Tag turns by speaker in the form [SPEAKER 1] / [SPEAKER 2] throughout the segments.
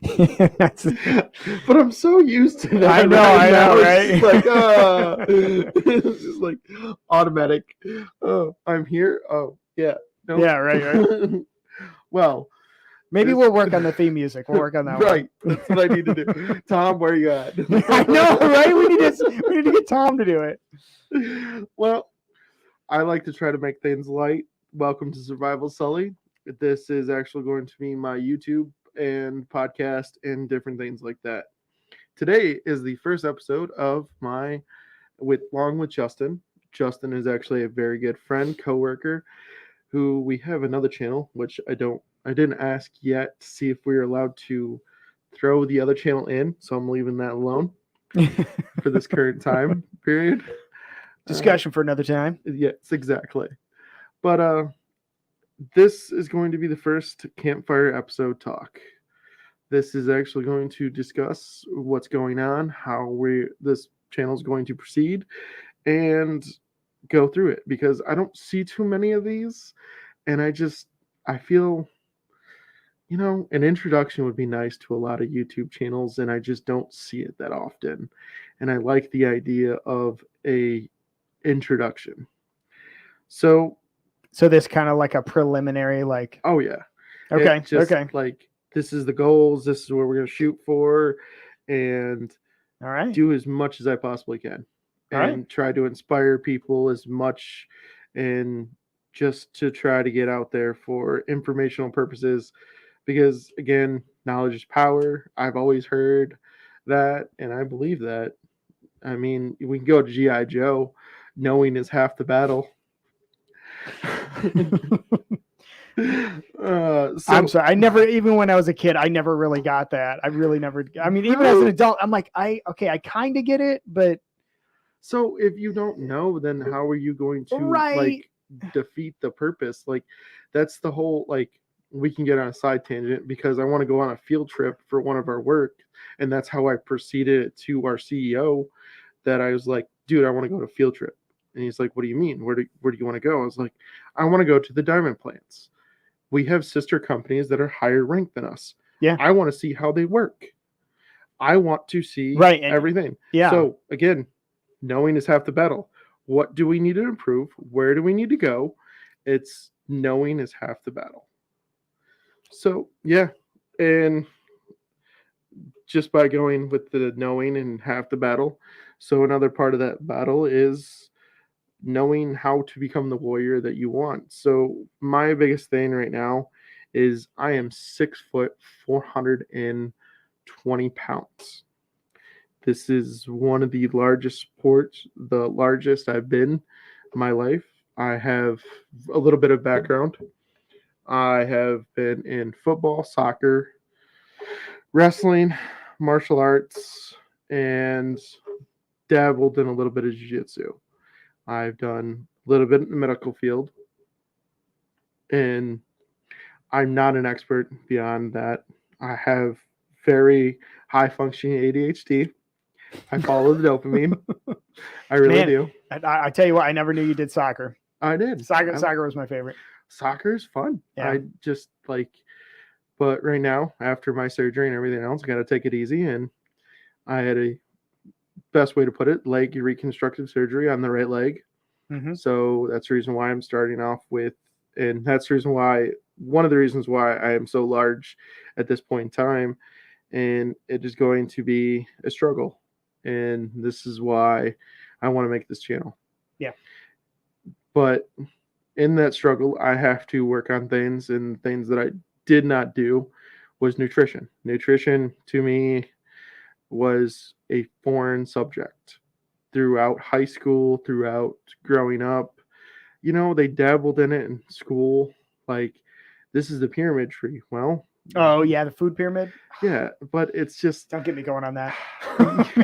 [SPEAKER 1] But I'm so used to that.
[SPEAKER 2] I know,
[SPEAKER 1] It's
[SPEAKER 2] right?
[SPEAKER 1] like, it's just like automatic. Oh, I'm here. Oh, yeah. No.
[SPEAKER 2] Yeah, right.
[SPEAKER 1] Well,
[SPEAKER 2] Maybe we'll work on the theme music. We'll work on that
[SPEAKER 1] right.
[SPEAKER 2] one.
[SPEAKER 1] That's what I need to do. Tom, where you at?
[SPEAKER 2] I know, right? We need to get Tom to do it.
[SPEAKER 1] Well, I like to try to make things light. Welcome to Survival Sully. This is actually going to be my YouTube and podcast and different things like that. Today is the first episode of my with Justin. Justin is actually a very good friend, coworker, who we have another channel, which I didn't ask yet to see if we are allowed to throw the other channel in, so I'm leaving that alone for this current time period.
[SPEAKER 2] Discussion for another time.
[SPEAKER 1] Yes, exactly. But this is going to be the first campfire episode talk. This is actually going to discuss what's going on, how this channel is going to proceed, and go through it, because I don't see too many of these, and I feel, an introduction would be nice to a lot of YouTube channels, and I just don't see it that often. And I like the idea of a introduction. So
[SPEAKER 2] this kind of like a preliminary, like.
[SPEAKER 1] Oh yeah.
[SPEAKER 2] Okay.
[SPEAKER 1] Okay. Like, this is the goals. This is where we're gonna shoot for, and
[SPEAKER 2] all right,
[SPEAKER 1] do as much as I possibly can, and try to inspire people as much, and just to try to get out there for informational purposes, because again, knowledge is power. I've always heard that, and I believe that. I mean, we can go to GI Joe. Knowing is half the battle.
[SPEAKER 2] I'm sorry. I never, even when I was a kid, I never really got that. I really never. I mean, even as an adult, I'm like, I kind of get it, but.
[SPEAKER 1] So if you don't know, then how are you going to like defeat the purpose? Like, that's the whole, like, we can get on a side tangent, because I want to go on a field trip for one of our work, and that's how I proceeded it to our CEO. That I was like, dude, I want to go to a field trip. And he's like, what do you mean? Where do you want to go? I was like, I want to go to the diamond plants. We have sister companies that are higher ranked than us.
[SPEAKER 2] Yeah.
[SPEAKER 1] I want to see how they work. I want to see everything.
[SPEAKER 2] Yeah.
[SPEAKER 1] So again, knowing is half the battle. What do we need to improve? Where do we need to go? It's knowing is half the battle. So yeah. And just by going with the knowing and half the battle. So another part of that battle is knowing how to become the warrior that you want. So my biggest thing right now is I am 6 foot, 420 pounds. This is one of the largest sports, the largest I've been in my life. I have a little bit of background. I have been in football, soccer, wrestling, martial arts, and dabbled in a little bit of jiu-jitsu. I've done a little bit in the medical field, and I'm not an expert beyond that. I have very high functioning ADHD. I follow the dopamine. I really do.
[SPEAKER 2] I tell you what, I never knew you did soccer.
[SPEAKER 1] I did.
[SPEAKER 2] Soccer was my favorite.
[SPEAKER 1] Soccer is fun.
[SPEAKER 2] Yeah.
[SPEAKER 1] I just but right now, after my surgery and everything else, I got to take it easy. And I had a, best way to put it, leg reconstructive surgery on the right leg.
[SPEAKER 2] Mm-hmm.
[SPEAKER 1] So that's the reason why I'm starting off with, and that's the reason why, one of the reasons why I am so large at this point in time. And it is going to be a struggle. And this is why I want to make this channel.
[SPEAKER 2] Yeah.
[SPEAKER 1] But in that struggle, I have to work on things, and things that I did not do was nutrition. Nutrition to me was a foreign subject throughout high school, throughout growing up. They dabbled in it in school. Like, this is the pyramid tree. Well,
[SPEAKER 2] oh yeah, the food pyramid.
[SPEAKER 1] Yeah, but it's just,
[SPEAKER 2] don't get me going on that.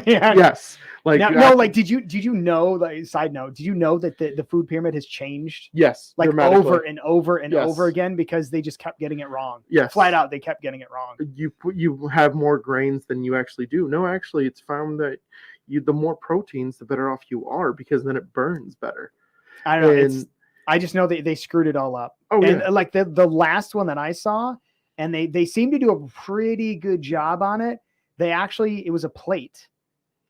[SPEAKER 1] Yeah. Yes,
[SPEAKER 2] like no, like did you know? Like, side note, did you know that the food pyramid has changed?
[SPEAKER 1] Yes,
[SPEAKER 2] like over and over and over again, because they just kept getting it wrong.
[SPEAKER 1] Yes,
[SPEAKER 2] flat out, they kept getting it wrong.
[SPEAKER 1] You have more grains than you actually do. No, actually, it's found that the more proteins, the better off you are, because then it burns better.
[SPEAKER 2] I don't know. I just know they screwed it all up.
[SPEAKER 1] Oh,
[SPEAKER 2] and
[SPEAKER 1] yeah.
[SPEAKER 2] Like the last one that I saw, and they seem to do a pretty good job on it. It was a plate.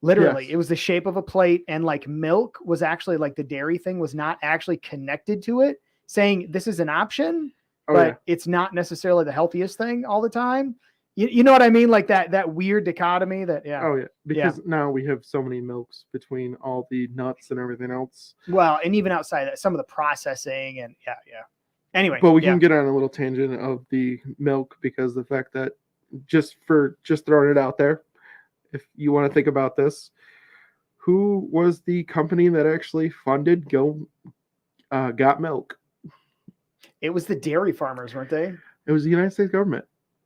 [SPEAKER 2] Literally,
[SPEAKER 1] Yes.
[SPEAKER 2] it was the shape of a plate, and like milk was actually like the dairy thing was not actually connected to it, saying this is an option,
[SPEAKER 1] Oh,
[SPEAKER 2] but
[SPEAKER 1] yeah.
[SPEAKER 2] it's not necessarily the healthiest thing all the time. You know what I mean? Like that weird dichotomy that, yeah.
[SPEAKER 1] Oh, yeah. Because now we have so many milks between all the nuts and everything else.
[SPEAKER 2] Well, and even outside that, some of the processing and yeah. Anyway,
[SPEAKER 1] But we can get on a little tangent of the milk because the fact that just throwing it out there, if you want to think about this, who was the company that actually funded Got Milk?
[SPEAKER 2] It was the dairy farmers, weren't they?
[SPEAKER 1] It was the United States government.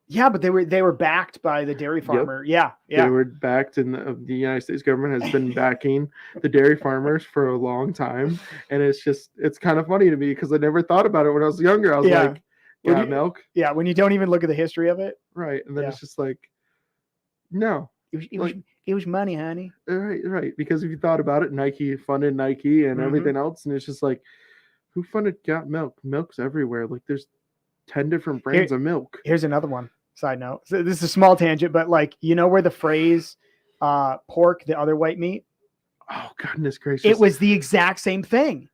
[SPEAKER 2] Yeah, but they were backed by the dairy farmer. Yep. Yeah.
[SPEAKER 1] They were backed, and the United States government has been backing the dairy farmers for a long time. And it's kind of funny to me because I never thought about it when I was younger. I was like, Got Milk?
[SPEAKER 2] Yeah, when you don't even look at the history of it.
[SPEAKER 1] Right. And then it's just like, no.
[SPEAKER 2] It was money, honey.
[SPEAKER 1] Right. Because if you thought about it, Nike funded Nike and everything else. And it's just like, who funded Got Milk? Milk's everywhere. Like there's 10 different brands of milk.
[SPEAKER 2] Here's another one. Side note. So this is a small tangent, but like, you know where the phrase pork, the other white meat?
[SPEAKER 1] Oh, goodness gracious.
[SPEAKER 2] It was the exact same thing.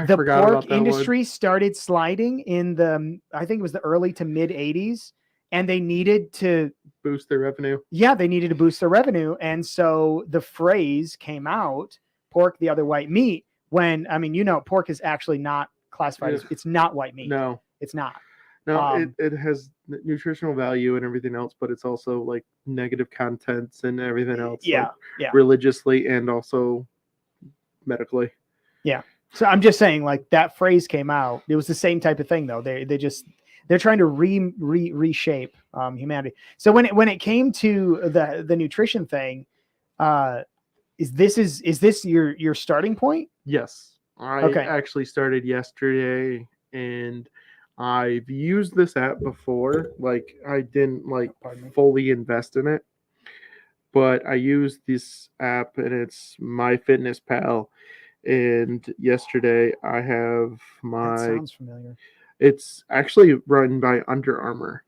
[SPEAKER 2] The pork industry started sliding in I think it was the early to mid 80s, and they needed to
[SPEAKER 1] boost their revenue.
[SPEAKER 2] Yeah, they needed to boost their revenue. And so the phrase came out, pork, the other white meat, when, I mean, pork is actually not classified as, it's not white meat.
[SPEAKER 1] No.
[SPEAKER 2] It's not.
[SPEAKER 1] No, it has nutritional value and everything else, but it's also like negative contents and everything else.
[SPEAKER 2] Yeah.
[SPEAKER 1] Religiously and also medically.
[SPEAKER 2] Yeah. So I'm just saying, like, that phrase came out. It was the same type of thing, though. They're trying to reshape humanity. So when it came to the nutrition thing, is this your starting point?
[SPEAKER 1] Yes, I actually started yesterday, and I've used this app before. Like I didn't fully invest in it, but I used this app, and it's MyFitnessPal. And yesterday I have
[SPEAKER 2] That sounds familiar.
[SPEAKER 1] It's actually run by Under Armour.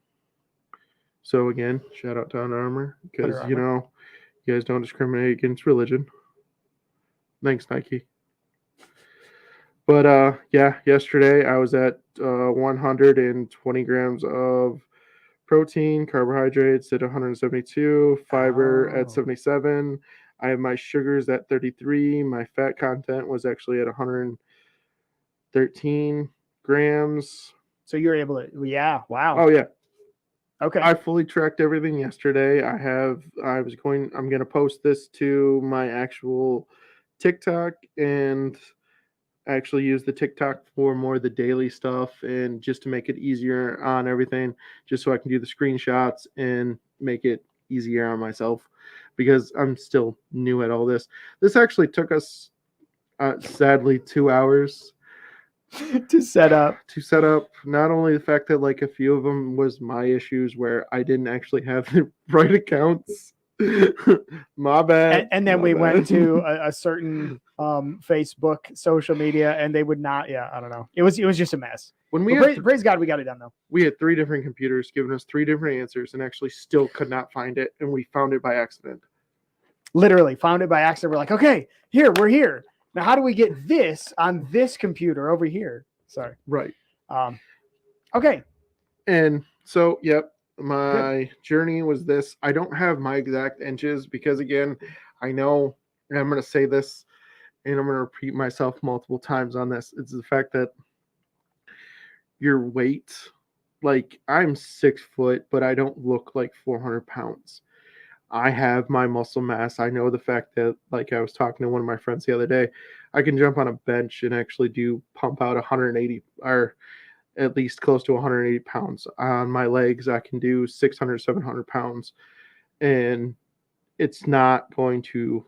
[SPEAKER 1] So again, shout out to Under Armour because you guys don't discriminate against religion. Thanks, Nike. But yesterday I was at 120 grams of protein, carbohydrates at 172, fiber at 77. I have my sugars at 33. My fat content was actually at 113 grams.
[SPEAKER 2] So you're able to, wow.
[SPEAKER 1] Oh yeah.
[SPEAKER 2] Okay.
[SPEAKER 1] I fully tracked everything yesterday. I'm going to post this to my actual TikTok and actually use the TikTok for more of the daily stuff and just to make it easier on everything, just so I can do the screenshots and make it easier on myself because I'm still new at all this. This actually took us sadly 2 hours
[SPEAKER 2] to set up.
[SPEAKER 1] Not only the fact that like a few of them was my issues where I didn't actually have the right accounts. My bad.
[SPEAKER 2] And then we went to a certain Facebook social media, and they would not. Yeah, I don't know. It was just a mess. Praise God, we got it done though.
[SPEAKER 1] We had 3 different computers giving us 3 different answers, and actually still could not find it, and we found it by accident.
[SPEAKER 2] Literally found it by accident. We're like, okay, we're here. Now, how do we get this on this computer over here? Sorry.
[SPEAKER 1] Right.
[SPEAKER 2] Okay.
[SPEAKER 1] And so, yep. My journey was this. I don't have my exact inches because, again, I know, and I'm going to say this, and I'm going to repeat myself multiple times on this. It's the fact that your weight, like I'm 6 foot, but I don't look like 400 pounds. I have my muscle mass. I know the fact that, like I was talking to one of my friends the other day, I can jump on a bench and actually pump out 180 or at least close to 180 pounds. On my legs, I can do 600, 700 pounds. And it's not going to,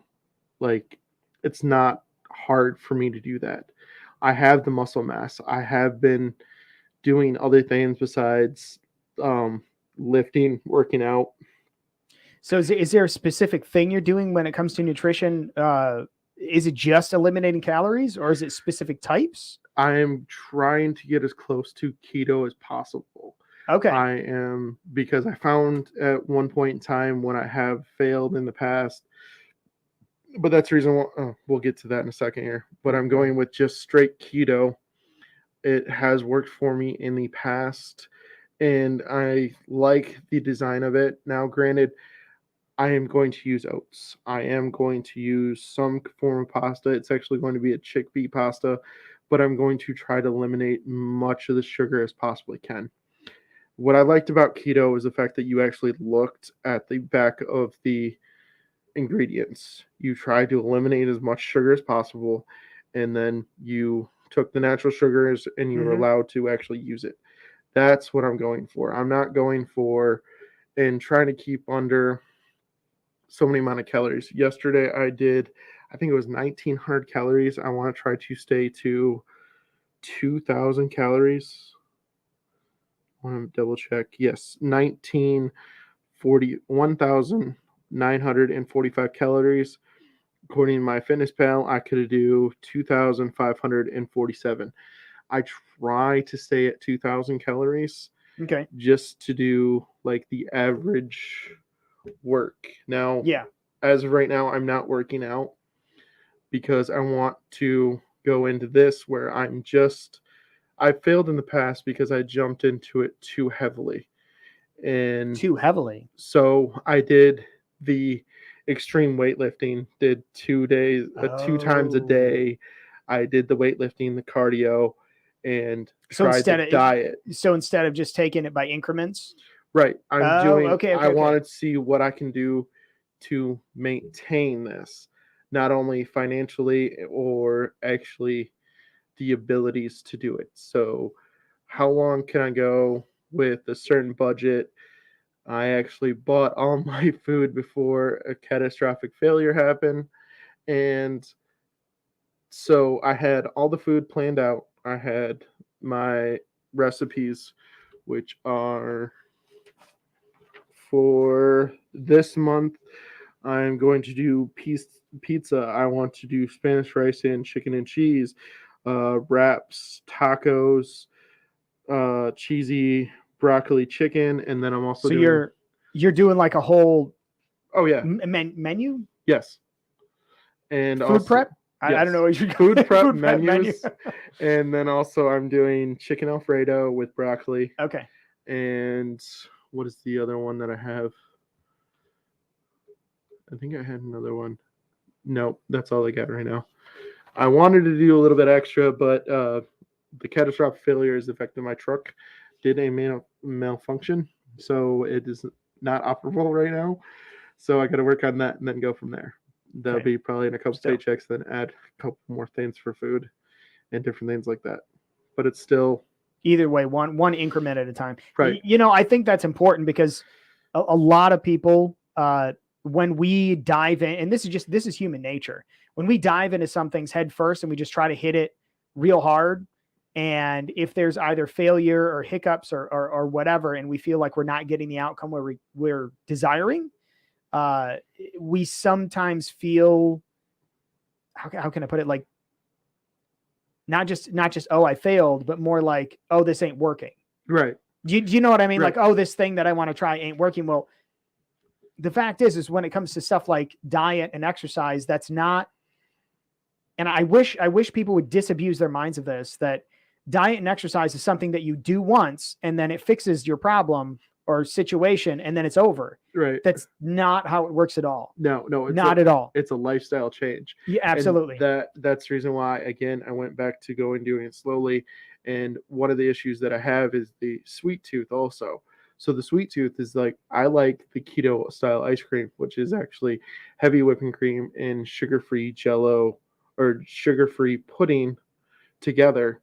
[SPEAKER 1] it's not hard for me to do that. I have the muscle mass. I have been doing other things besides lifting, working out.
[SPEAKER 2] So is there a specific thing you're doing when it comes to nutrition? Is it just eliminating calories, or is it specific types?
[SPEAKER 1] I am trying to get as close to keto as possible.
[SPEAKER 2] Okay.
[SPEAKER 1] Because I found at one point in time when I have failed in the past, but that's the reason why, we'll get to that in a second here. But I'm
[SPEAKER 2] Okay.
[SPEAKER 1] going with just straight keto. It has worked for me in the past, and I like the design of it. Now, granted, I am going to use oats. I am going to use some form of pasta. It's actually going to be a chickpea pasta, but I'm going to try to eliminate much of the sugar as possibly can. What I liked about keto is the fact that you actually looked at the back of the ingredients. You tried to eliminate as much sugar as possible, and then you took the natural sugars and you were
[SPEAKER 2] Hmm.
[SPEAKER 1] allowed to actually use it. That's what I'm going for. I'm not going for and trying to keep under so many amount of calories. Yesterday I did, I think it was 1900 calories. I want to try to stay to 2000 calories. I want to double check. Yes, 1940 1945 calories. According to my fitness pal, I could do 2547. I try to stay at 2000 calories
[SPEAKER 2] Okay.
[SPEAKER 1] just to do like the average work. Now,
[SPEAKER 2] Yeah.
[SPEAKER 1] as of right now, I'm not working out because I want to go into this where I failed in the past because I jumped into it too heavily. And
[SPEAKER 2] Too heavily.
[SPEAKER 1] so I did the extreme weightlifting, did 2 days, 2 times a
[SPEAKER 2] Oh.
[SPEAKER 1] day. I did the weightlifting, the cardio, and
[SPEAKER 2] So
[SPEAKER 1] tried the
[SPEAKER 2] instead of
[SPEAKER 1] diet.
[SPEAKER 2] so instead of just taking it by increments.
[SPEAKER 1] Right.
[SPEAKER 2] Oh, okay,
[SPEAKER 1] I
[SPEAKER 2] okay, okay.
[SPEAKER 1] wanted to see what I can do to maintain this, not only financially or actually the abilities to do it. So, how long can I go with a certain budget? I actually bought all my food before a catastrophic failure happened. And so I had all the food planned out. I had my recipes, which are for this month. I'm going to do pizza. I want to do Spanish rice and chicken and cheese, wraps, tacos, cheesy broccoli chicken, and then I'm also
[SPEAKER 2] So
[SPEAKER 1] doing.
[SPEAKER 2] you're doing like a whole
[SPEAKER 1] Oh yeah,
[SPEAKER 2] menu,
[SPEAKER 1] yes, and
[SPEAKER 2] food
[SPEAKER 1] also
[SPEAKER 2] prep. I don't know
[SPEAKER 1] yes,
[SPEAKER 2] what you're
[SPEAKER 1] food prep
[SPEAKER 2] food prep menu.
[SPEAKER 1] menus, and then also I'm doing chicken Alfredo with broccoli,
[SPEAKER 2] Okay.
[SPEAKER 1] and what is the other one that I have? I think I had another one. Nope, that's all I got right now. I wanted to do a little bit extra, but the catastrophic failure is affecting my truck. Did a malfunction, so it is not operable right now. So I got to work on that and then go from there. That'll
[SPEAKER 2] Okay.
[SPEAKER 1] be probably in a couple
[SPEAKER 2] Still.
[SPEAKER 1] paychecks, then add a couple more things for food and different things like that. But it's still
[SPEAKER 2] Either way, one increment at a time.
[SPEAKER 1] right.
[SPEAKER 2] I think that's important because a lot of people, when we dive in, and this is human nature. When we dive into some things head first and we just try to hit it real hard, and if there's either failure or hiccups or whatever, and we feel like we're not getting the outcome where we're desiring, uh, we sometimes feel, how can I put it, like not just oh, I failed, but more like, oh, this ain't working.
[SPEAKER 1] Right.
[SPEAKER 2] Do you know what I mean?
[SPEAKER 1] Right.
[SPEAKER 2] Like, oh, this thing that I want to try ain't working. Well, the fact is when it comes to stuff like diet and exercise, that's not. And I wish people would disabuse their minds of this, that diet and exercise is something that you do once and then it fixes your problem or situation and then it's over.
[SPEAKER 1] Right.
[SPEAKER 2] That's not how it works at all.
[SPEAKER 1] No,
[SPEAKER 2] Not at all.
[SPEAKER 1] It's a lifestyle change.
[SPEAKER 2] Yeah, absolutely.
[SPEAKER 1] And that's the reason why again I went back to going doing it slowly. And one of the issues that I have is the sweet tooth also. So the sweet tooth is like I like the keto style ice cream, which is actually heavy whipping cream and sugar-free jello or sugar-free pudding together,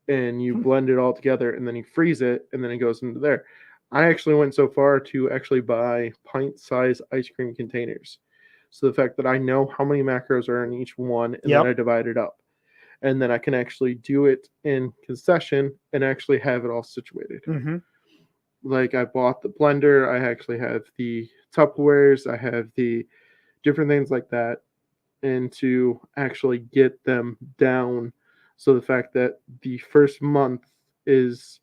[SPEAKER 1] and you blend it all together and then you freeze it and then it goes into there. I actually went so far to actually buy pint-sized ice cream containers. So the fact that I know how many macros are in each one and then I
[SPEAKER 2] Yep.
[SPEAKER 1] divide it up. And then I can actually do it in concession and actually have it all situated.
[SPEAKER 2] Mm-hmm.
[SPEAKER 1] Like I bought the blender, I actually have the Tupperwares, I have the different things like that, and to actually get them down. So the fact that the first month is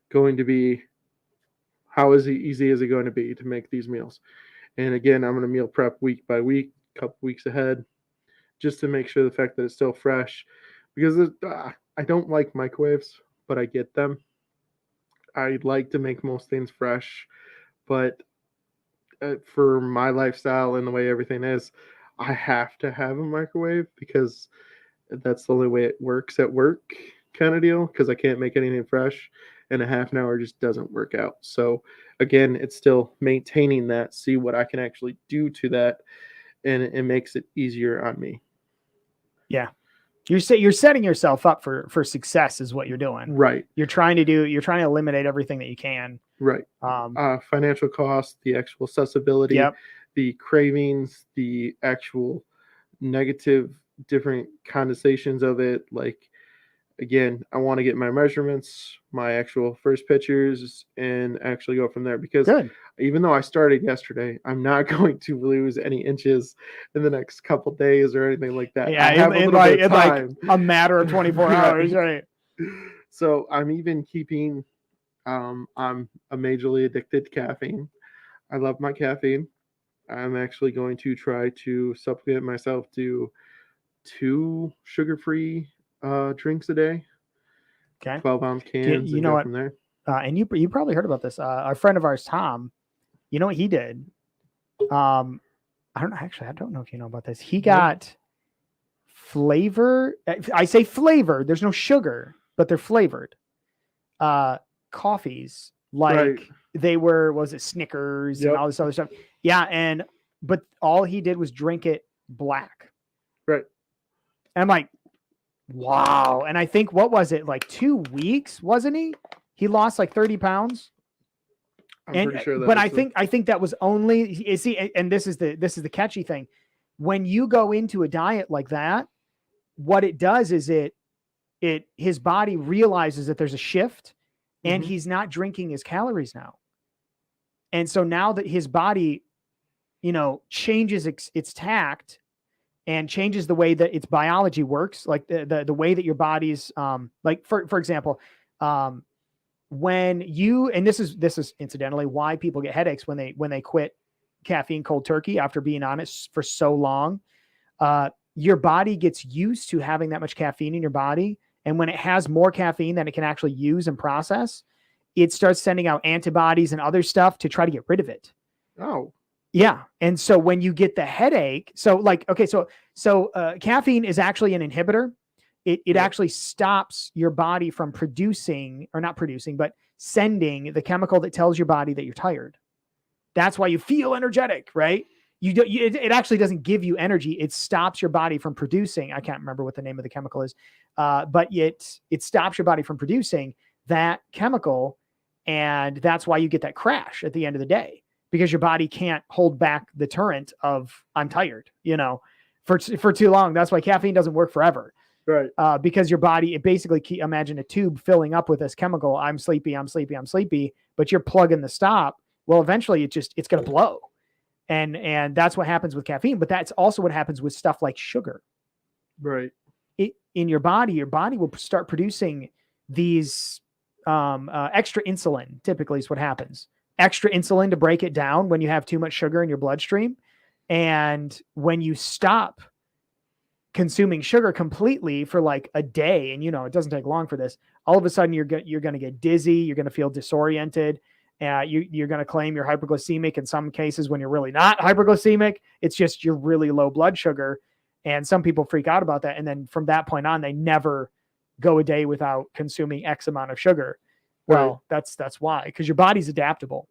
[SPEAKER 1] going to be how easy is it going to be to make these meals? And again, I'm going to meal prep week by week, a couple weeks ahead, just to make sure the fact that it's still fresh. Because I don't like microwaves, but I get them. I like to make most things fresh, but for my lifestyle and the way everything is, I have to have a microwave because that's the only way it works at work, kind of deal. Because I can't make anything fresh, and a half an hour just doesn't work out. So again, it's still maintaining that, see what I can actually do to that, and it makes it easier on me.
[SPEAKER 2] Yeah. You're setting yourself up for success is what you're doing.
[SPEAKER 1] Right.
[SPEAKER 2] You're trying to eliminate everything that you can.
[SPEAKER 1] Right. Financial cost, the actual accessibility,
[SPEAKER 2] Yep.
[SPEAKER 1] the cravings, the actual negative different condensations of it. Like, again, I want to get my measurements, my actual first pictures, and actually go from there. Because
[SPEAKER 2] Good.
[SPEAKER 1] even though I started yesterday, I'm not going to lose any inches in the next couple days or anything like that.
[SPEAKER 2] Yeah,
[SPEAKER 1] I have a little bit of time.
[SPEAKER 2] like a matter of 24 hours, right?
[SPEAKER 1] So I'm even keeping. I'm a majorly addicted to caffeine. I love my caffeine. I'm actually going to try to supplement myself to 2 sugar-free drinks a day.
[SPEAKER 2] Okay.
[SPEAKER 1] 12-ounce cans,
[SPEAKER 2] you
[SPEAKER 1] and
[SPEAKER 2] know
[SPEAKER 1] go
[SPEAKER 2] what?
[SPEAKER 1] from there.
[SPEAKER 2] And you probably heard about this. Our friend of ours, Tom, you know what he did? I don't know. Actually, I don't know if you know about this. He got flavor. I say flavor. There's no sugar, but they're flavored. Coffees like they were, was it Snickers and all this other stuff? Yeah, but all he did was drink it black.
[SPEAKER 1] Right.
[SPEAKER 2] And I'm like, wow. And I think, what was it, like 2 weeks, wasn't he? He lost like 30 pounds.
[SPEAKER 1] I'm pretty sure that.
[SPEAKER 2] But I think that was only, see, and this is the catchy thing. When you go into a diet like that, what it does is his body realizes that there's a shift, and he's not drinking his calories now. And so now that his body, changes its tact and changes the way that its biology works, like the way that your body's, like for example, when you, and this is incidentally why people get headaches when they quit caffeine cold turkey after being on it for so long. Your body gets used to having that much caffeine in your body. And when it has more caffeine than it can actually use and process, it starts sending out antibodies and other stuff to try to get rid of it.
[SPEAKER 1] Oh,
[SPEAKER 2] yeah. And so when you get the headache, so caffeine is actually an inhibitor. It actually stops your body from producing, or not producing, but sending the chemical that tells your body that you're tired. That's why you feel energetic, right? It actually doesn't give you energy. It stops your body from producing. I can't remember what the name of the chemical is, but it stops your body from producing that chemical. And that's why you get that crash at the end of the day, because your body can't hold back the torrent of I'm tired, for too long. That's why caffeine doesn't work forever.
[SPEAKER 1] Right.
[SPEAKER 2] Because your body, it basically, imagine a tube filling up with this chemical. I'm sleepy, but you're plugging the stop. Well, eventually it's going to blow. And that's what happens with caffeine, but that's also what happens with stuff like sugar.
[SPEAKER 1] Right.
[SPEAKER 2] In your body will start producing these extra insulin. Typically is what happens. Extra insulin to break it down when you have too much sugar in your bloodstream. And when you stop consuming sugar completely for like a day, and it doesn't take long for this, all of a sudden you're going to get dizzy, you're going to feel disoriented. You're going to claim you're hyperglycemic in some cases when you're really not hyperglycemic. It's just you're really low blood sugar. And some people freak out about that. And then from that point on, they never go a day without consuming X amount of sugar. Well, that's why, because your body's adaptable.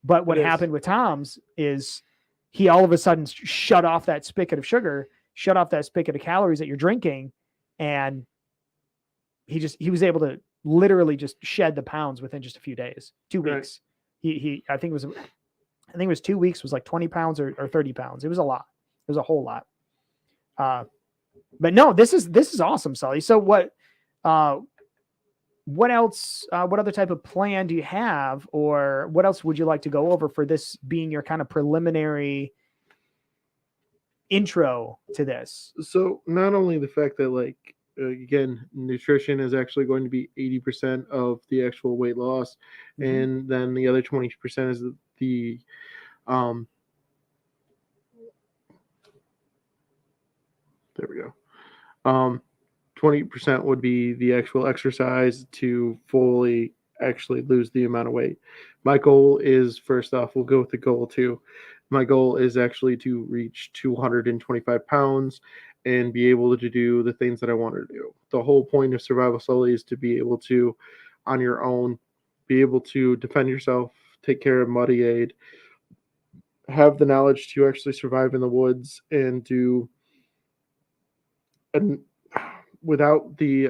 [SPEAKER 2] But what happened with Tom's is he all of a sudden shut off that spigot of sugar, shut off that spigot of calories that you're drinking. And he was able to literally just shed the pounds within just a few days, 2 weeks. I think it was 2 weeks, was like 20 pounds or 30 pounds. It was a lot. It was a whole lot. But no, this is awesome, Sully. So what else, what other type of plan do you have, or what else would you like to go over for this being your kind of preliminary intro to this?
[SPEAKER 1] So not only the fact that, like, again, nutrition is actually going to be 80% of the actual weight loss, and then the other 20% is the there we go. 20% would be the actual exercise to fully actually lose the amount of weight. My goal is, first off, we'll go with the goal too. My goal is actually to reach 225 pounds and be able to do the things that I want to do. The whole point of Survival Sully is to be able to, on your own, be able to defend yourself, take care of muddy aid, have the knowledge to actually survive in the woods and do, and without the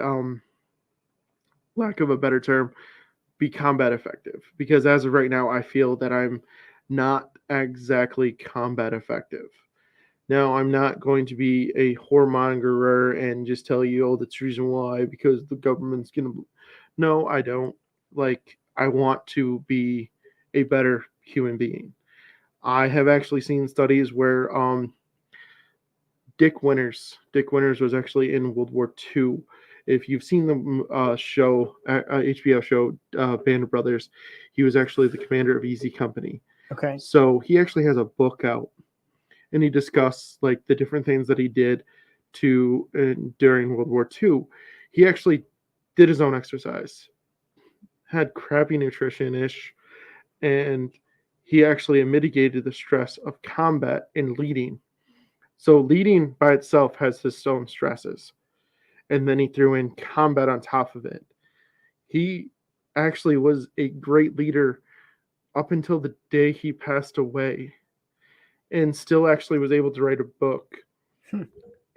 [SPEAKER 1] lack of a better term, be combat effective. Because as of right now, I feel that I'm not exactly combat effective. Now, I'm not going to be a whoremongerer and just tell you, oh, that's the reason why, because the government's going to. No, I don't. Like, I want to be a better human being. I have actually seen studies where Dick Winters was actually in World War II. If you've seen the show, HBO show, Band of Brothers, he was actually the commander of Easy Company.
[SPEAKER 2] Okay.
[SPEAKER 1] So he actually has a book out, and he discussed like the different things that he did during World War II. He actually did his own exercise, had crappy nutrition-ish, and he actually mitigated the stress of combat and leading. So leading by itself has its own stresses. And then he threw in combat on top of it. He actually was a great leader up until the day he passed away, and still actually was able to write a book.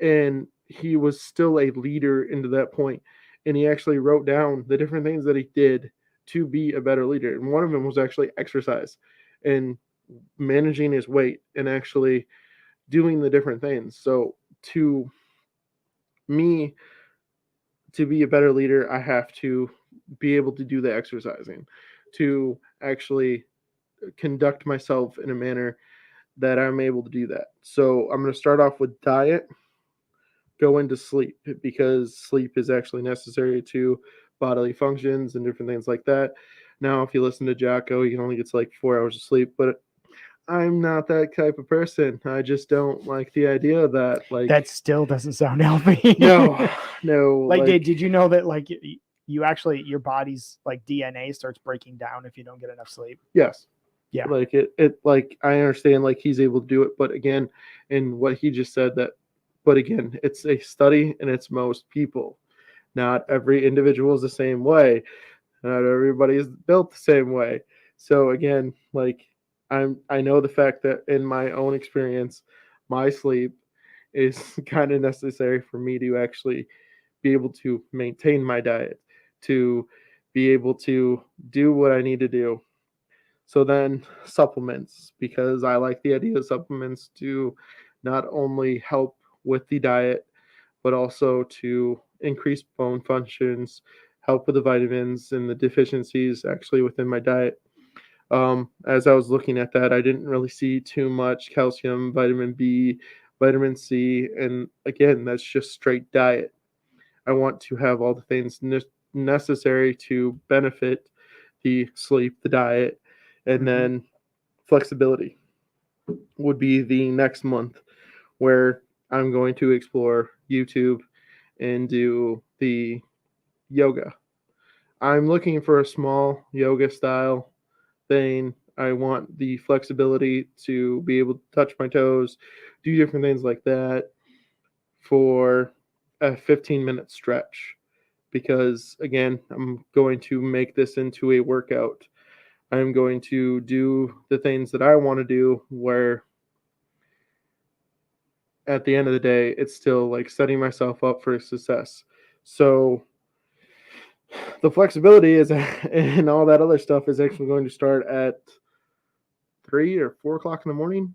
[SPEAKER 1] And he was still a leader into that point. And he actually wrote down the different things that he did to be a better leader. And one of them was actually exercise and managing his weight and actually doing the different things. So to me, to be a better leader, I have to be able to do the exercising, to actually conduct myself in a manner that I'm able to do that. So I'm going to start off with diet, go into sleep, because sleep is actually necessary to bodily functions and different things like that. Now, if you listen to Jocko, he only gets like 4 hours of sleep, but I'm not that type of person. I just don't like the idea that like
[SPEAKER 2] that still doesn't sound healthy.
[SPEAKER 1] no.
[SPEAKER 2] Like did you know that like you actually your body's like DNA starts breaking down if you don't get enough sleep?
[SPEAKER 1] Yes.
[SPEAKER 2] Yeah.
[SPEAKER 1] Like it like I understand like he's able to do it, but again, in what he just said but again, it's a study and it's most people. Not every individual is the same way. Not everybody is built the same way. So again, like I know the fact that in my own experience, my sleep is kind of necessary for me to actually be able to maintain my diet, to be able to do what I need to do. So then supplements, because I like the idea of supplements to not only help with the diet, but also to increase bone functions, help with the vitamins and the deficiencies actually within my diet. As I was looking at that, I didn't really see too much calcium, vitamin B, vitamin C, and again, that's just straight diet. I want to have all the things necessary to benefit the sleep, the diet, and then flexibility would be the next month where I'm going to explore YouTube and do the yoga. I'm looking for a small yoga style thing. I want the flexibility to be able to touch my toes, do different things like that for a 15-minute stretch. Because again, I'm going to make this into a workout. I'm going to do the things that I want to do, where at the end of the day, it's still like setting myself up for success. So the flexibility is and all that other stuff is actually going to start at 3 or 4 o'clock in the morning.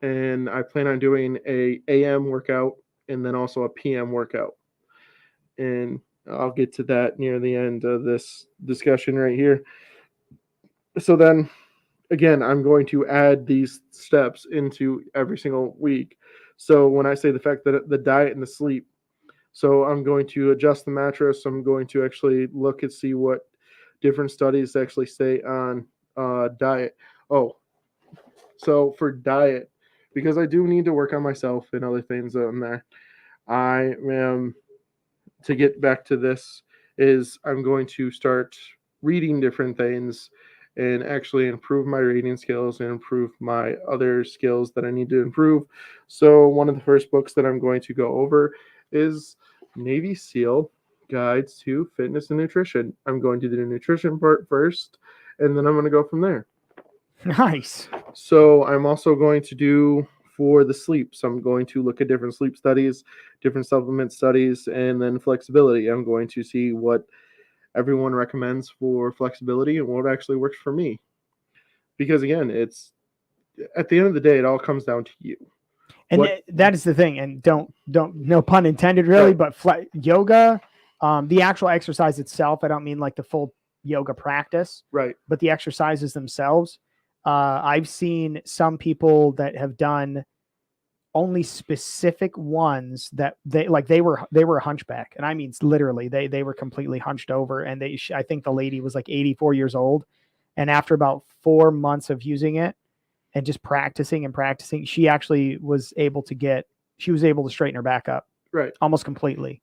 [SPEAKER 1] And I plan on doing a AM workout and then also a PM workout. And I'll get to that near the end of this discussion right here. So then, again, I'm going to add these steps into every single week. So when I say the fact that the diet and the sleep, So I'm going to adjust the mattress. I'm going to actually look and see what different studies actually say on diet. Oh, so for diet, because I do need to work on myself and other things on there, I am, to get back to this, is I'm going to start reading different things and actually improve my reading skills and improve my other skills that I need to improve. So one of the first books that I'm going to go over is Navy SEAL Guides to Fitness and Nutrition. I'm going to do the nutrition part first, and then I'm going to go from there.
[SPEAKER 2] Nice.
[SPEAKER 1] So I'm also going to do for the sleep. So I'm going to look at different sleep studies, different supplement studies, and then flexibility. I'm going to see what everyone recommends for flexibility and what actually works for me. Because again, it's at the end of the day, it all comes down to you.
[SPEAKER 2] And
[SPEAKER 1] What-
[SPEAKER 2] that is the thing. And don't no pun intended, really.
[SPEAKER 1] Right.
[SPEAKER 2] But yoga, the actual exercise itself. I don't mean like the full yoga practice,
[SPEAKER 1] Right.
[SPEAKER 2] but the exercises themselves. I've seen some people that have done only specific ones that they were a hunchback, and I mean literally they were completely hunched over, and I think the lady was like 84 years old, and after about 4 months of using it and just practicing and practicing, she actually was able to straighten her back up
[SPEAKER 1] Right.
[SPEAKER 2] almost completely.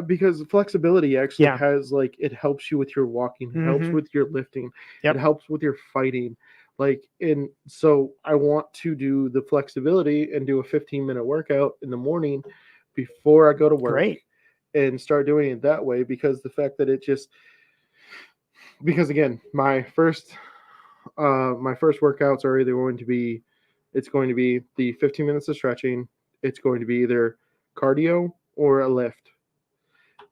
[SPEAKER 1] Because flexibility actually
[SPEAKER 2] Yeah.
[SPEAKER 1] has, like, it helps you with your walking, it helps
[SPEAKER 2] Mhm.
[SPEAKER 1] with your lifting,
[SPEAKER 2] Yep.
[SPEAKER 1] it helps with your fighting. Like, and so I want to do the flexibility and do a 15-minute workout in the morning before I go to work.
[SPEAKER 2] Great.
[SPEAKER 1] And start doing it that way, because the fact that because again, my first workouts are either going to be, it's going to be the 15 minutes of stretching, it's going to be either cardio or a lift.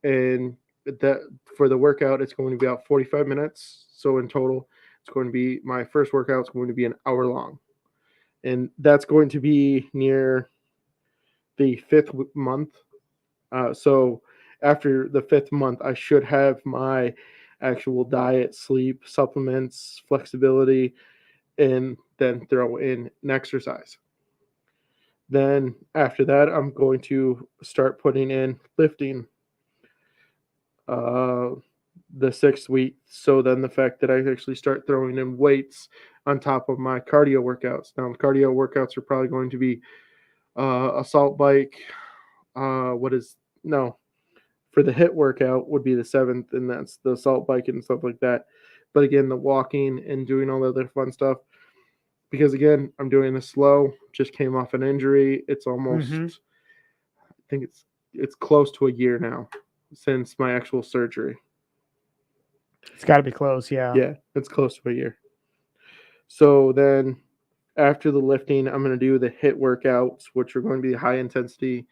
[SPEAKER 1] And that, for the workout, it's going to be about 45 minutes. So in total, it's going to be, my first workout is going to be an hour long. And that's going to be near the fifth month. So after the fifth month, I should have my actual diet, sleep, supplements, flexibility, and then throw in an exercise. Then after that, I'm going to start putting in lifting the 6th week. So then the fact that I actually start throwing in weights on top of my cardio workouts. Now, the cardio workouts are probably going to be assault bike. For the HIIT workout would be the 7th, and that's the assault bike and stuff like that. But again, the walking and doing all the other fun stuff, because again, I'm doing this slow, just came off an injury. It's almost, I think it's close to a year now since my actual surgery.
[SPEAKER 2] It's got to be close.
[SPEAKER 1] Yeah, it's close to a year. So then after the lifting, I'm going to do the HIIT workouts, which are going to be high intensity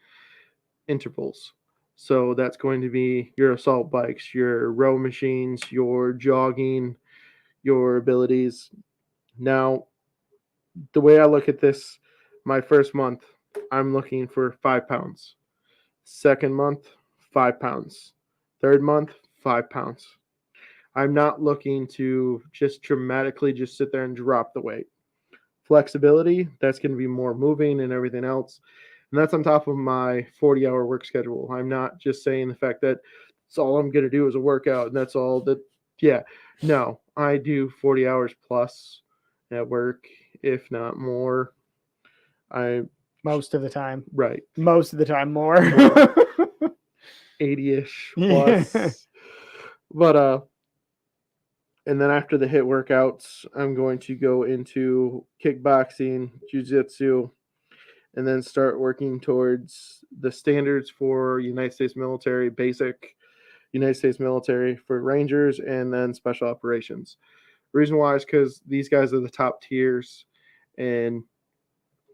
[SPEAKER 1] intervals. So that's going to be your assault bikes, your row machines, your jogging, your abilities. Now, the way I look at this, my first month, I'm looking for 5 pounds. Second month, 5 pounds. Third month, 5 pounds. I'm not looking to just dramatically just sit there and drop the weight. Flexibility, that's going to be more moving and everything else. And that's on top of my 40-hour work schedule. I'm not just saying the fact that it's all I'm going to do is a workout and that's all that. Yeah, no, I do 40 hours plus at work, if not more.
[SPEAKER 2] Most of the time.
[SPEAKER 1] Right.
[SPEAKER 2] Most of the time more.
[SPEAKER 1] 80-ish plus.
[SPEAKER 2] Yeah.
[SPEAKER 1] But and then after the HIIT workouts, I'm going to go into kickboxing, jiu-jitsu, and then start working towards the standards for United States military, basic United States military for Rangers, and then special operations. Reason why is because these guys are the top tiers, and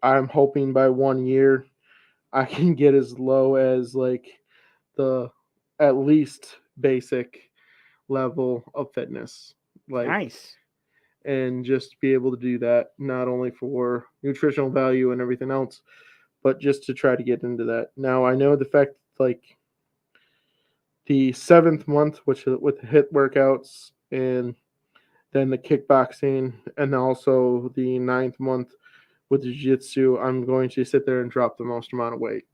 [SPEAKER 1] I'm hoping by 1 year I can get as low as like the at least basic level of fitness. Like,
[SPEAKER 2] Nice.
[SPEAKER 1] and just be able to do that not only for nutritional value and everything else, but just to try to get into that. Now I know the fact, like, the 7th month, which with the HIIT workouts and then the kickboxing, and also the 9th month with the jiu-jitsu, I'm going to sit there and drop the most amount of weight,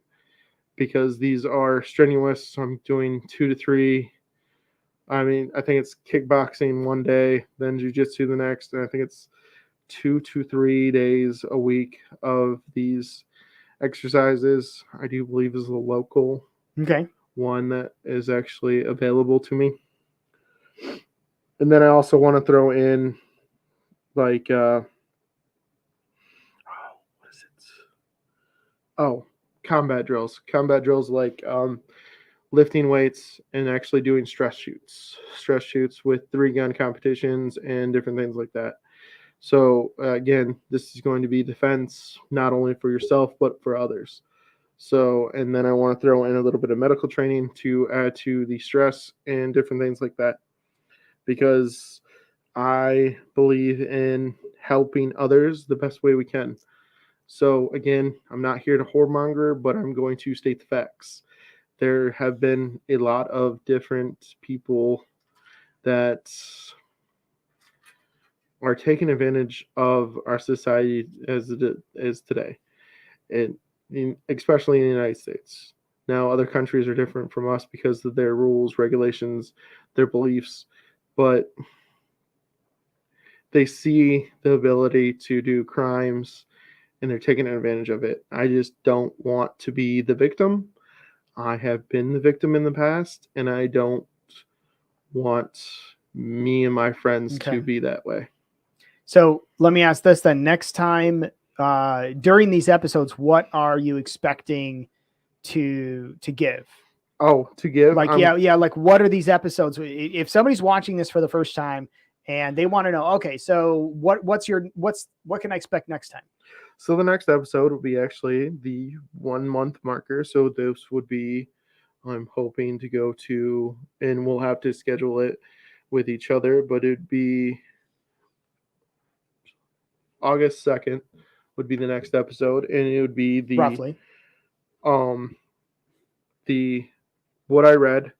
[SPEAKER 1] because these are strenuous. So I'm doing 2 to 3. I mean, I think it's kickboxing one day, then jujitsu the next, and I think it's 2 to 3 days a week of these exercises. I do believe is a local
[SPEAKER 2] Okay.
[SPEAKER 1] one that is actually available to me. And then I also want to throw in like what is it? Oh, combat drills. Combat drills like lifting weights and actually doing stress shoots with 3-gun competitions and different things like that. So again, this is going to be defense not only for yourself but for others. So, and then I want to throw in a little bit of medical training to add to the stress and different things like that, because I believe in helping others the best way we can. So again, I'm not here to whoremonger, but I'm going to state the facts. There have been a lot of different people that are taking advantage of our society as it is today, and especially in the United States. Now, other countries are different from us because of their rules, regulations, their beliefs, but they see the ability to do crimes and they're taking advantage of it. I just don't want to be the victim. I have been the victim in the past, and I don't want me and my friends to be that way.
[SPEAKER 2] So let me ask this then. Next time during these episodes, what are you expecting to give?
[SPEAKER 1] Oh, to give?
[SPEAKER 2] Like, yeah. Like, what are these episodes? If somebody's watching this for the first time and they want to know, okay, so what can I expect next time?
[SPEAKER 1] So the next episode will be actually the 1-month marker. So this would be, I'm hoping to go to, and we'll have to schedule it with each other, but it'd be August 2nd would be the next episode, and it would be the
[SPEAKER 2] roughly
[SPEAKER 1] the what I read,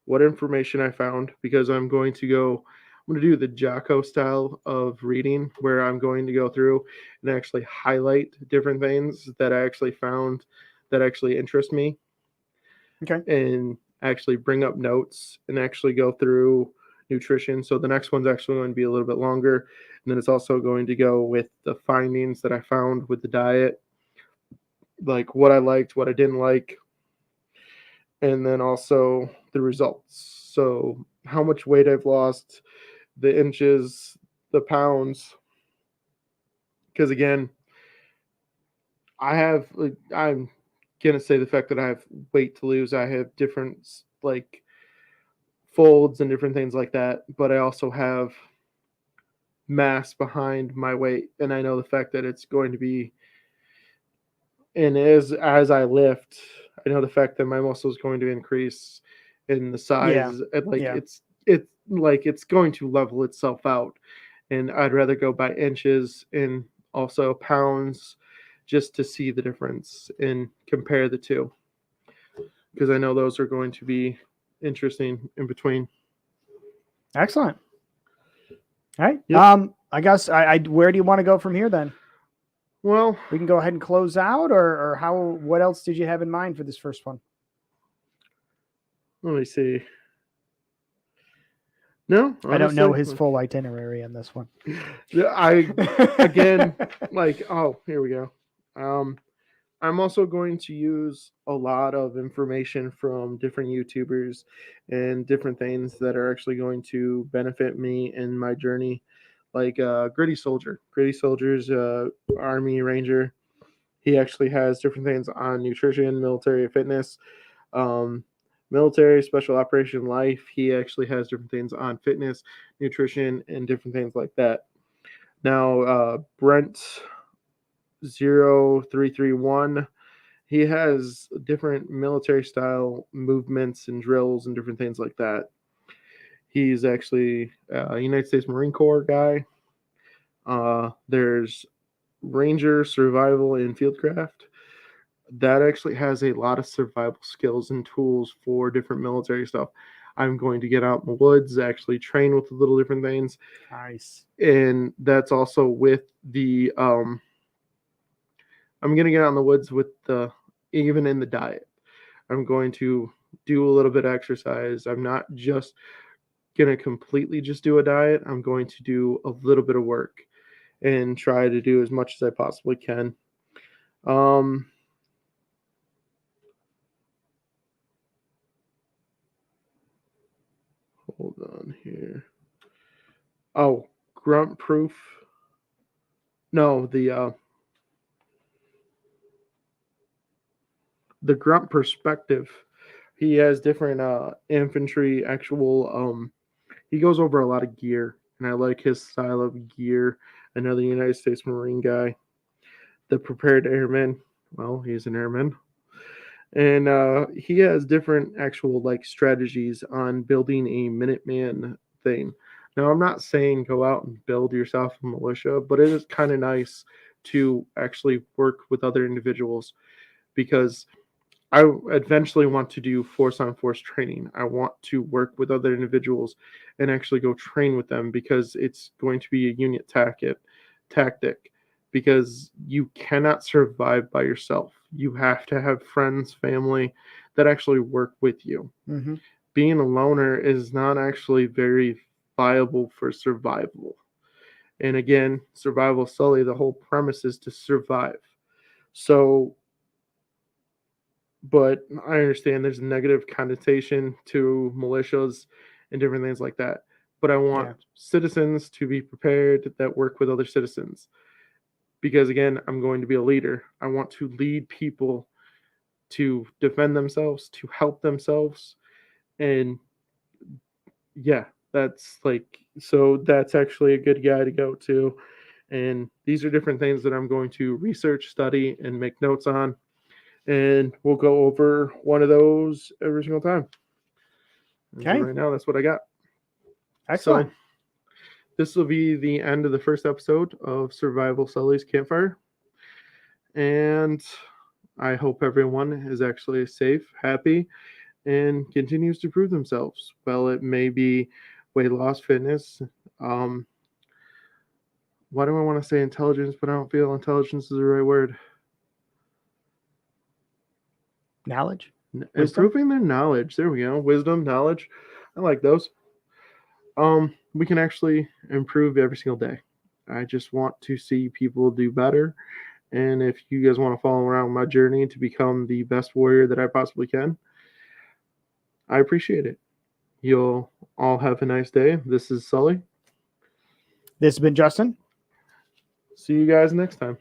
[SPEAKER 1] what information I found, because I'm going to do the Jocko style of reading, where I'm going to go through and actually highlight different things that I actually found that actually interest me.
[SPEAKER 2] Okay.
[SPEAKER 1] And actually bring up notes and actually go through nutrition. So the next one's actually going to be a little bit longer. And then it's also going to go with the findings that I found with the diet, like what I liked, what I didn't like, and then also the results. So how much weight I've lost, the inches, the pounds. Because again, I'm gonna say the fact that I have weight to lose. I have different like folds and different things like that, but I also have mass behind my weight, and I know the fact that it's going to be, and as I lift, I know the fact that my muscle is going to increase in the size, and it's going to level itself out, and I'd rather go by inches and also pounds just to see the difference and compare the two, because I know those are going to be interesting in between.
[SPEAKER 2] Excellent. All right.
[SPEAKER 1] Yep.
[SPEAKER 2] I guess where do you want to go from here then?
[SPEAKER 1] Well,
[SPEAKER 2] we can go ahead and close out, or what else did you have in mind for this first one?
[SPEAKER 1] Let me see. No, honestly,
[SPEAKER 2] I don't know his full itinerary on this one.
[SPEAKER 1] Again, like, oh, here we go. I'm also going to use a lot of information from different YouTubers and different things that are actually going to benefit me in my journey. Like Gritty Soldier's Army Ranger. He actually has different things on nutrition, military fitness, military special operation life. He actually has different things on fitness, nutrition, and different things like that. Now, Brent 0331, he has different military style movements and drills and different things like that. He's actually a United States Marine Corps guy. There's Ranger Survival and Fieldcraft. That actually has a lot of survival skills and tools for different military stuff. I'm going to get out in the woods, actually train with little different things.
[SPEAKER 2] Nice.
[SPEAKER 1] And that's also with the I'm going to get out in the woods with even in the diet. I'm going to do a little bit of exercise. I'm not just going to completely just do a diet. I'm going to do a little bit of work and try to do as much as I possibly can. Hold on here. Oh, grunt proof. No, the grunt perspective. He has different infantry actual he goes over a lot of gear, and I like his style of gear. Another United States Marine guy. The prepared airman. Well, he's an airman. And he has different actual like strategies on building a Minuteman thing. Now, I'm not saying go out and build yourself a militia, but it is kind of nice to actually work with other individuals because I eventually want to do force on force training. I want to work with other individuals and actually go train with them because it's going to be a unit tactic because you cannot survive by yourself. You have to have friends, family that actually work with you.
[SPEAKER 2] Mm-hmm.
[SPEAKER 1] Being a loner is not actually very viable for survival. And again, survival Sully, the whole premise is to survive. So but I understand there's a negative connotation to militias and different things like that. But I want citizens to be prepared that work with other citizens. Because again, I'm going to be a leader. I want to lead people to defend themselves, to help themselves. And yeah, that's actually a good guy to go to. And these are different things that I'm going to research, study, and make notes on. And we'll go over one of those every single time.
[SPEAKER 2] Okay.
[SPEAKER 1] Right now, that's what I got.
[SPEAKER 2] Excellent.
[SPEAKER 1] So, this will be the end of the first episode of Survival Sully's Campfire. And I hope everyone is actually safe, happy, and continues to prove themselves. Well, it may be weight loss, fitness. Why do I want to say intelligence, but I don't feel intelligence is the right word?
[SPEAKER 2] Knowledge?
[SPEAKER 1] Improving their knowledge. There we go. Wisdom, knowledge. I like those. We can actually improve every single day. I just want to see people do better. And if you guys want to follow around my journey to become the best warrior that I possibly can, I appreciate it. You'll all have a nice day. This is Sully.
[SPEAKER 2] This has been Justin.
[SPEAKER 1] See you guys next time.